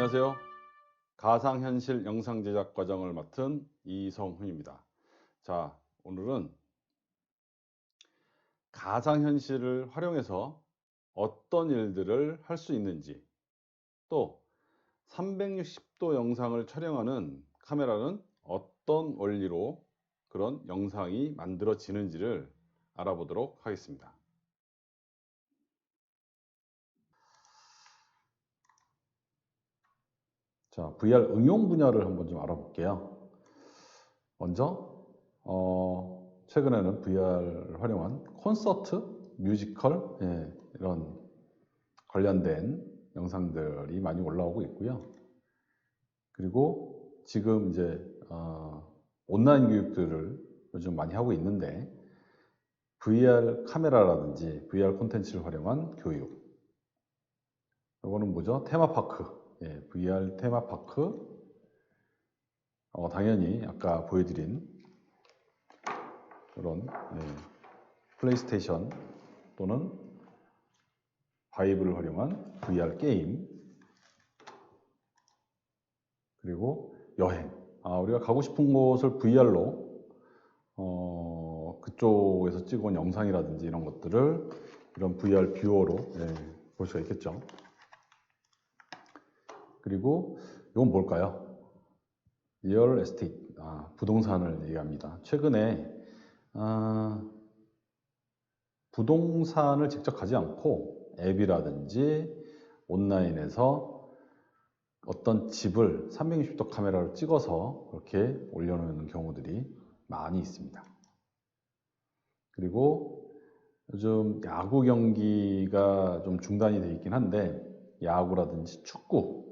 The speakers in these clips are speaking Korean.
안녕하세요. 가상현실 영상 제작 과정을 맡은 이성훈입니다. 자, 오늘은 가상현실을 활용해서 어떤 일들을 할 수 있는지, 또 360도 영상을 촬영하는 카메라는 어떤 원리로 그런 영상이 만들어지는지를 알아보도록 하겠습니다. 자, VR 응용 분야를 한번 좀 알아볼게요. 먼저 최근에는 VR을 활용한 콘서트, 뮤지컬, 이런 관련된 영상들이 많이 올라오고 있고요. 그리고 지금 이제 온라인 교육들을 요즘 많이 하고 있는데 VR 카메라라든지 VR 콘텐츠를 활용한 교육. 이거는 뭐죠? 테마파크. VR 테마파크. 당연히 아까 보여드린 그런 플레이스테이션 또는 바이브를 활용한 VR 게임, 그리고 여행. 우리가 가고 싶은 곳을 VR로 그쪽에서 찍어온 영상이라든지 이런 것들을 이런 VR 뷰어로 볼 수가 있겠죠. 그리고 이건 뭘까요? 리얼 에스테이트, 부동산을 얘기합니다. 최근에 부동산을 직접 가지 않고 앱이라든지 온라인에서 어떤 집을 360도 카메라로 찍어서 그렇게 올려놓는 경우들이 많이 있습니다. 그리고 요즘 야구 경기가 좀 중단이 되어 있긴 한데 야구라든지 축구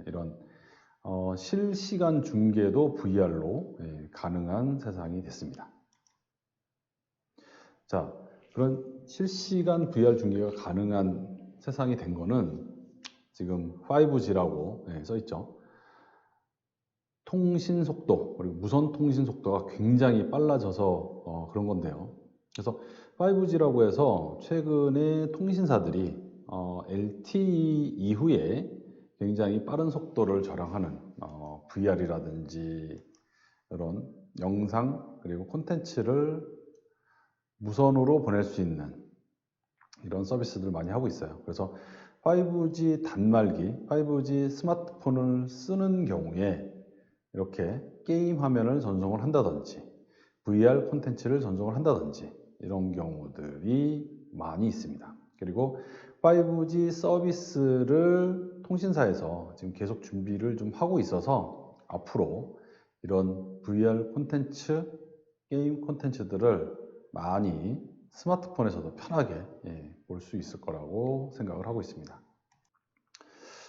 이런 실시간 중계도 VR로 가능한 세상이 됐습니다. 자, 그런 실시간 VR 중계가 가능한 세상이 된 거는 지금 5G라고 써 있죠. 통신 속도, 그리고 무선 통신 속도가 굉장히 빨라져서 그런 건데요. 그래서 5G라고 해서 최근에 통신사들이 LTE 이후에 굉장히 빠른 속도를 자랑하는 VR이라든지 이런 영상 그리고 콘텐츠를 무선으로 보낼 수 있는 이런 서비스들을 많이 하고 있어요. 그래서 5G 단말기, 5G 스마트폰을 쓰는 경우에 이렇게 게임 화면을 전송을 한다든지 VR 콘텐츠를 전송을 한다든지 이런 경우들이 많이 있습니다. 그리고 5G 서비스를 통신사에서 지금 계속 준비를 좀 하고 있어서 앞으로 이런 VR 콘텐츠, 게임 콘텐츠들을 많이 스마트폰에서도 편하게 볼 수 있을 거라고 생각을 하고 있습니다.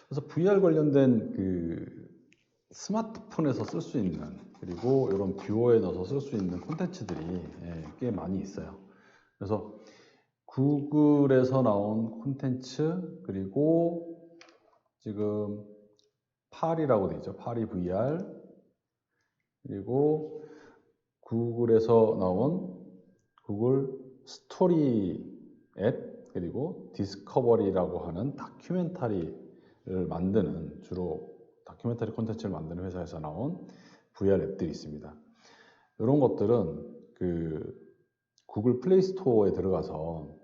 그래서 VR 관련된 그 스마트폰에서 쓸 수 있는, 그리고 이런 뷰어에 넣어서 쓸 수 있는 콘텐츠들이 꽤 많이 있어요. 그래서 구글에서 나온 콘텐츠, 그리고 지금 파리라고 되어 있죠. 파리 VR, 그리고 구글에서 나온 구글 스토리 앱, 그리고 디스커버리라고 하는 다큐멘터리를 만드는, 주로 다큐멘터리 콘텐츠를 만드는 회사에서 나온 VR 앱들이 있습니다. 이런 것들은 그 구글 플레이 스토어에 들어가서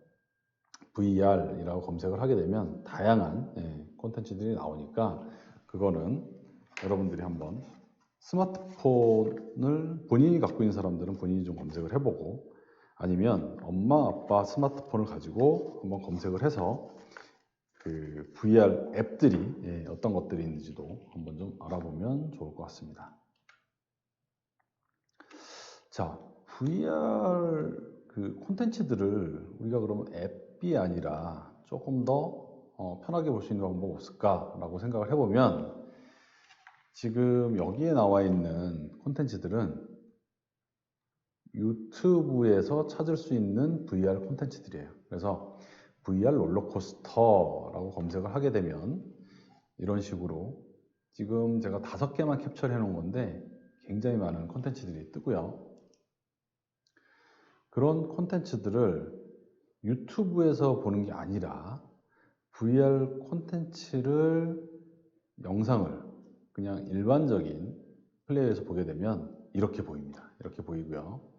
VR이라고 검색을 하게 되면 다양한 콘텐츠들이 나오니까 그거는 여러분들이 한번 스마트폰을 본인이 갖고 있는 사람들은 본인이 좀 검색을 해보고, 아니면 엄마 아빠 스마트폰을 가지고 한번 검색을 해서 그 VR 앱들이 어떤 것들이 있는지도 한번 좀 알아보면 좋을 것 같습니다. 자, VR 그 콘텐츠들을 우리가 그러면 앱이 아니라 조금 더 편하게 볼 수 있는 방법이 없을까라고 생각을 해보면, 지금 여기에 나와 있는 콘텐츠들은 유튜브에서 찾을 수 있는 VR 콘텐츠들이에요. 그래서 VR 롤러코스터라고 검색을 하게 되면 이런 식으로 지금 제가 5개만 캡처를 해 놓은 건데 굉장히 많은 콘텐츠들이 뜨고요. 그런 콘텐츠들을 유튜브에서 보는 게 아니라 VR 콘텐츠를 영상을 그냥 일반적인 플레이어에서 보게 되면 이렇게 보입니다. 이렇게 보이고요.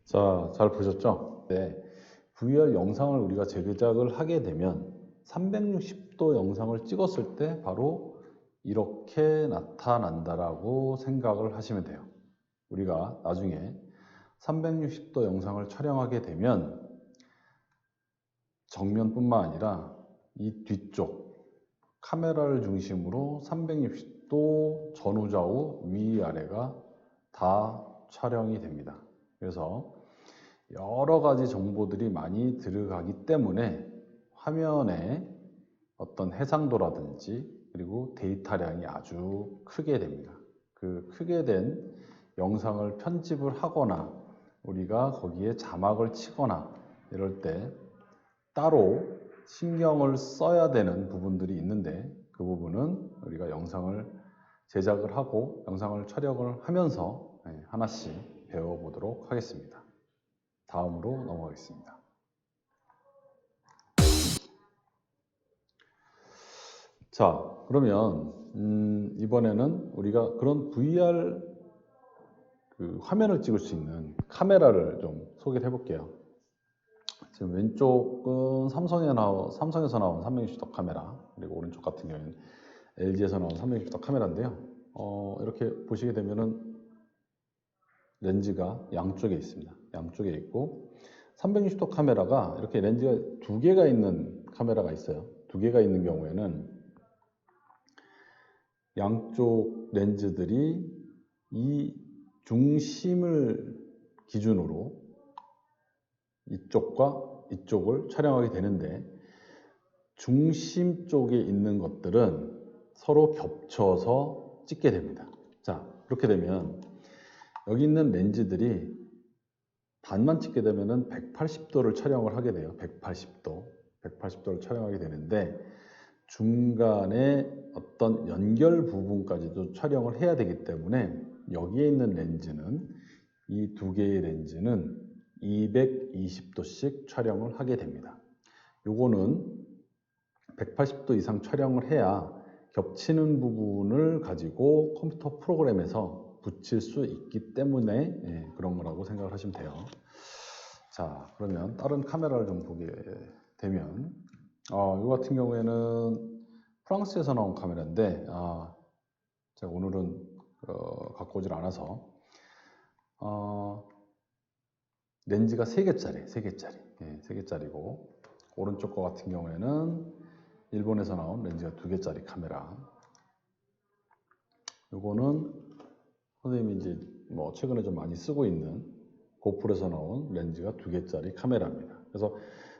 자, 잘 보셨죠? 네. VR 영상을 우리가 재제작을 하게 되면 360도 영상을 찍었을 때 바로 이렇게 나타난다라고 생각을 하시면 돼요. 우리가 나중에 360도 영상을 촬영하게 되면 정면뿐만 아니라 이 뒤쪽 카메라를 중심으로 360도 전후좌우 위아래가 다 촬영이 됩니다. 그래서 여러 가지 정보들이 많이 들어가기 때문에 화면에 어떤 해상도라든지 그리고 데이터량이 아주 크게 됩니다. 그 크게 된 영상을 편집을 하거나 우리가 거기에 자막을 치거나 이럴 때 따로 신경을 써야 되는 부분들이 있는데 그 부분은 우리가 영상을 제작을 하고 영상을 촬영을 하면서 하나씩 배워보도록 하겠습니다. 다음으로 넘어가겠습니다. 자, 그러면 이번에는 우리가 그런 VR 화면을 찍을 수 있는 카메라를 좀 소개를 해볼게요. 지금 왼쪽은 삼성에서 나온 360도 카메라, 그리고 오른쪽 같은 경우에는 LG에서 나온 360도 카메라인데요. 이렇게 보시게 되면은 렌즈가 양쪽에 있습니다. 양쪽에 있고 360도 카메라가 이렇게 렌즈가 두 개가 있는 카메라가 있어요. 두 개가 있는 경우에는 양쪽 렌즈들이 이 중심을 기준으로 이쪽과 이쪽을 촬영하게 되는데 중심 쪽에 있는 것들은 서로 겹쳐서 찍게 됩니다. 자, 그렇게 되면 여기 있는 렌즈들이 반만 찍게 되면은 180도를 촬영을 하게 돼요. 180도를 촬영하게 되는데 중간에 어떤 연결 부분까지도 촬영을 해야 되기 때문에 여기에 있는 렌즈는 이 두 개의 렌즈는 220도씩 촬영을 하게 됩니다. 요거는 180도 이상 촬영을 해야 겹치는 부분을 가지고 컴퓨터 프로그램에서 붙일 수 있기 때문에 그런 거라고 생각을 하시면 돼요. 자, 그러면 다른 카메라를 좀 보게 되면 이거 같은 경우에는 프랑스에서 나온 카메라인데 제가 오늘은 갖고 오질 않아서 렌즈가 3개짜리고 오른쪽 거 같은 경우에는 일본에서 나온 렌즈가 2개짜리 카메라. 요거는 선생님이 이제 최근에 좀 많이 쓰고 있는 고프로에서 나온 렌즈가 2개짜리 카메라입니다. 그래서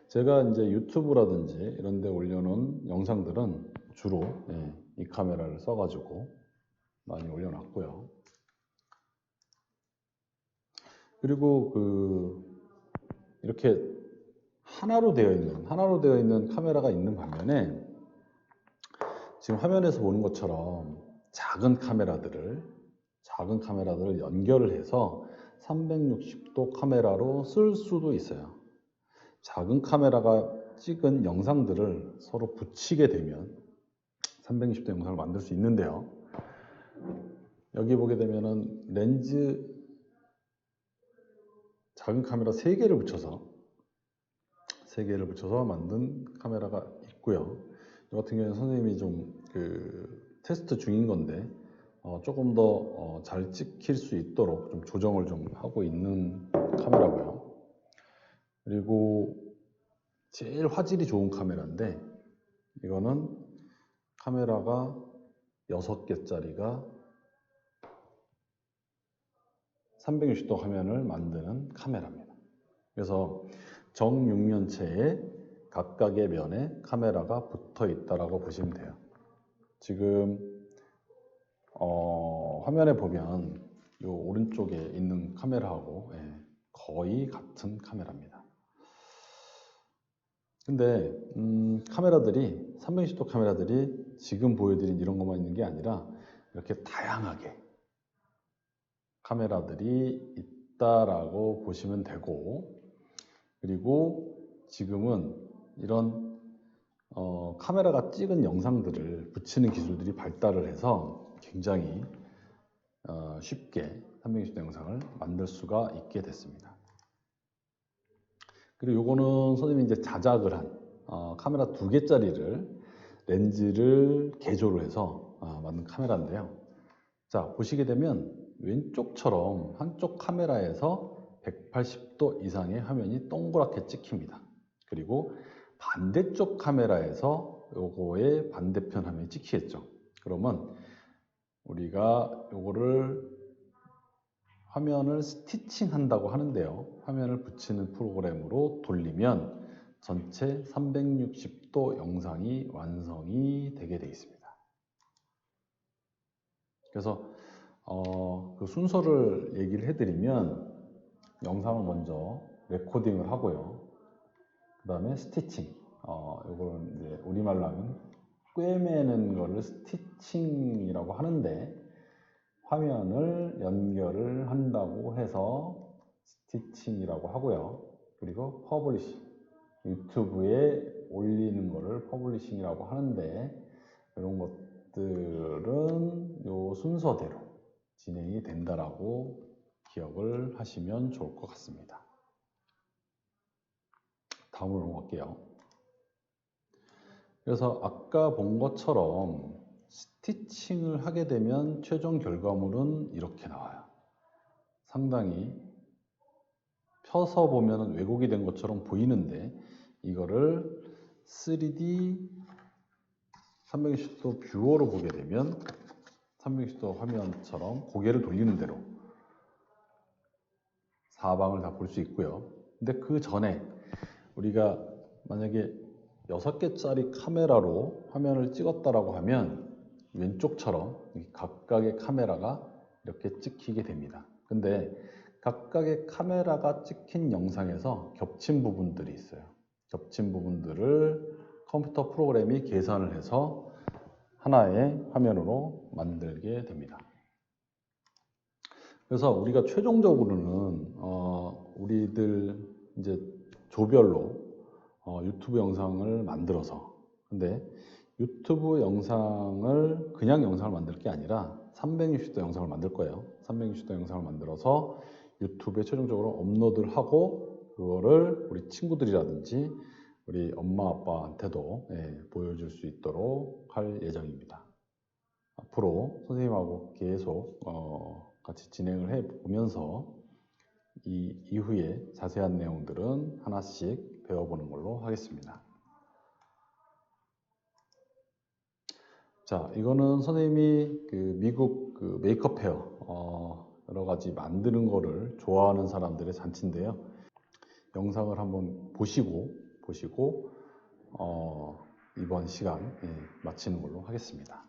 제가 이제 유튜브라든지 이런 데 올려놓은 영상들은 주로 이 카메라를 써가지고 많이 올려놨고요. 그리고 이렇게 하나로 되어 있는 카메라가 있는 반면에 지금 화면에서 보는 것처럼 작은 카메라들을 연결을 해서 360도 카메라로 쓸 수도 있어요. 작은 카메라가 찍은 영상들을 서로 붙이게 되면 360도 영상을 만들 수 있는데요. 여기 보게 되면은 렌즈 작은 카메라 3개를 붙여서 만든 카메라가 있고요. 이 같은 경우는 선생님이 좀 테스트 중인 건데 조금 더 잘 찍힐 수 있도록 좀 조정을 좀 하고 있는 카메라고요. 그리고 제일 화질이 좋은 카메라인데 이거는 카메라가 6개짜리가 360도 화면을 만드는 카메라입니다. 그래서 정육면체에 각각의 면에 카메라가 붙어 있다라고 보시면 돼요. 지금 화면에 보면 이 오른쪽에 있는 카메라하고 거의 같은 카메라입니다. 근데 카메라들이 360도 카메라들이 지금 보여드린 이런 것만 있는 게 아니라 이렇게 다양하게 카메라들이 있다라고 보시면 되고, 그리고 지금은 이런 카메라가 찍은 영상들을 붙이는 기술들이 발달을 해서 굉장히 쉽게 360도 영상을 만들 수가 있게 됐습니다. 그리고 요거는 선생님이 이제 자작을 한 카메라 2개짜리를 렌즈를 개조를 해서 만든 카메라인데요. 자, 보시게 되면 왼쪽처럼 한쪽 카메라에서 180도 이상의 화면이 동그랗게 찍힙니다. 그리고 반대쪽 카메라에서 요거의 반대편 화면이 찍히겠죠. 그러면 우리가 요거를 화면을 스티칭 한다고 하는데요. 화면을 붙이는 프로그램으로 돌리면 전체 360도 영상이 완성이 되게 되어 있습니다. 그래서 그 순서를 얘기를 해드리면 영상을 먼저 레코딩을 하고요. 그 다음에 스티칭, 요거는 이제 우리말로 하면 꿰매는 거를 스티칭이라고 하는데, 화면을 연결을 한다고 해서 스티칭이라고 하고요. 그리고 퍼블리싱, 유튜브에 올리는 거를 퍼블리싱이라고 하는데, 이런 것들은 요 순서대로 진행이 된다라고 기억을 하시면 좋을 것 같습니다. 다음으로 넘어갈게요. 그래서 아까 본 것처럼 스티칭을 하게 되면 최종 결과물은 이렇게 나와요. 상당히 펴서 보면 왜곡이 된 것처럼 보이는데, 이거를 3D 360도 뷰어로 보게 되면 360도 화면처럼 고개를 돌리는 대로 사방을 다 볼 수 있고요. 근데 그 전에 우리가 만약에 6개짜리 카메라로 화면을 찍었다라고 하면 왼쪽처럼 각각의 카메라가 이렇게 찍히게 됩니다. 근데 각각의 카메라가 찍힌 영상에서 겹친 부분들이 있어요. 겹친 부분들을 컴퓨터 프로그램이 계산을 해서 하나의 화면으로 만들게 됩니다. 그래서 우리가 최종적으로는 우리들 이제 조별로 유튜브 영상을 만들어서, 근데 유튜브 영상을 그냥 영상을 만들 게 아니라 360도 영상을 만들 거예요. 360도 영상을 만들어서 유튜브에 최종적으로 업로드를 하고, 그거를 우리 친구들이라든지 우리 엄마 아빠한테도 보여줄 수 있도록 할 예정입니다. 앞으로 선생님하고 계속 같이 진행을 해 보면서 이 이후에 자세한 내용들은 하나씩 배워보는 걸로 하겠습니다. 자, 이거는 선생님이 미국 메이크업 헤어 여러 가지 만드는 거를 좋아하는 사람들의 잔치인데요. 영상을 한번 보시고 이번 시간 마치는 걸로 하겠습니다.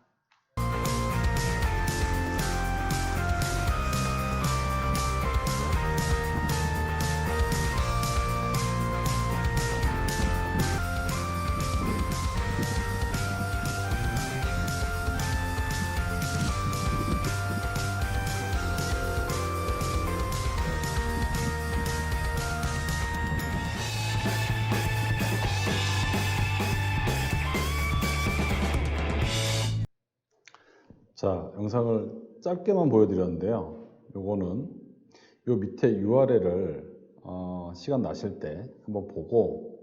자, 영상을 짧게만 보여드렸는데요. 요거는 요 밑에 URL을 시간 나실 때 한번 보고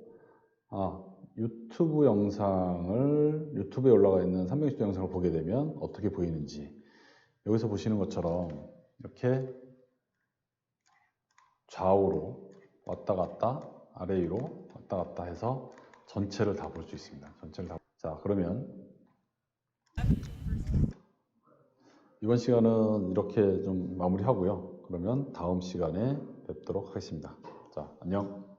유튜브 영상을 유튜브에 올라가 있는 360도 영상을 보게 되면 어떻게 보이는지 여기서 보시는 것처럼 이렇게 좌우로 왔다 갔다 아래 위로 왔다 갔다 해서 전체를 다 볼 수 있습니다. 전체를 다. 자, 그러면 이번 시간은 이렇게 좀 마무리하고요. 그러면 다음 시간에 뵙도록 하겠습니다. 자, 안녕.